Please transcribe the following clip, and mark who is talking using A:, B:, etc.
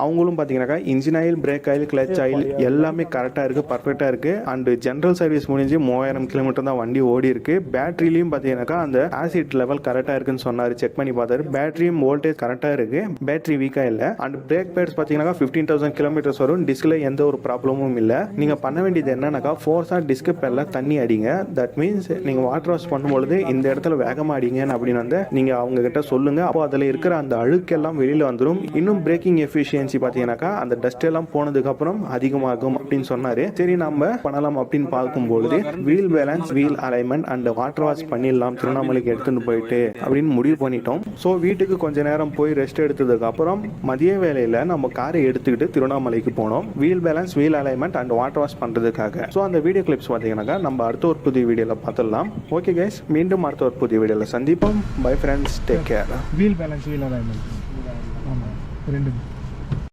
A: அவங்களும் பார்த்தீங்கன்னாக்கா engine oil, brake oil, clutch oil எல்லாமே கரெக்டாக இருக்குது, பர்ஃபெக்டாக இருக்குது. அண்ட் ஜென்ரல் சர்வீஸ் முடிஞ்சு 3000 கிலோமீட்டர் தான் வண்டி ஓடி இருக்கு. பேட்டரியிலையும் பார்த்தீங்கன்னாக்கா அந்த ஆசிட் லெவல் கரெக்டாக இருக்குன்னு சொன்னார். செக் பண்ணி பார்த்தாரு. பேட்டரியும் வோல்டேஜ் கரெக்டாக இருக்கு, பேட்டரி வீக்காக இல்லை. அண்ட் பிரேக் பேட்ஸ் பார்த்தீங்கன்னா 15,000 கிலோமீட்டர்ஸ் வரும். டிஸ்கில் எந்த ஒரு ப்ராப்ளமும் இல்லை. நீங்கள் பண்ண வேண்டியது என்னன்னாக்கா ஃபோர்ஸாக டிஸ்க் பேரில் தண்ணி அடிங்க. தட் மீன்ஸ் நீங்கள் வாட்டர் வாஷ் பண்ணும்பொழுது இந்த இடத்துல வேகமாக அடிங்கன்னு அப்படின்னு வந்து நீங்கள் அவங்க கிட்ட சொல்லுங்க. அப்போ அதில் இருக்கிற அந்த அழுக்கெல்லாம் வெளியில் வந்துடும். இன்னும் பிரேக்கிங் எஃபிஷியன்சி பார்த்தீங்கன்னாக்கா அந்த டஸ்ட் எல்லாம் போனதுக்கு அப்புறம் அதிகமாகும் அப்படின்னு சொன்னாரு. சரி நம்ம பண்ணலாம் அப்படின்னு பார்க்கும்பொழுது wheel balance, wheel alignment and water wash பண்ணிடலாம் திருவண்ணாமலைக்கு எடுத்துட்டு போயிட்டு அப்படின்னு முடிவு பண்ணிட்டோம். ஸோ வீட்டுக்கு கொஞ்ச நேரம் போய் ரெஸ்ட் எடுத்ததுக்கு அப்புறம் மதிய வேலையில் நம்ம காரை எடுத்துக்கிட்டு திருவண்ணாமலைக்கு போனோம். Wheel balance, wheel alignment and water wash பண்ணுறதுக்காக. ஸோ அந்த வீடியோ கிளிப்ஸ் பார்த்தீங்கன்னாக்கா நம்ம அடுத்த ஒரு புதிய வீடியோவில் பார்த்துடலாம். ஓகே கைஸ், மீண்டும் அடுத்த ஒரு புதிய வீடியோவில் சந்திப்போம். Bye friends, take care.
B: Wheel balance, wheel alignment, ஆமாம், ரெண்டு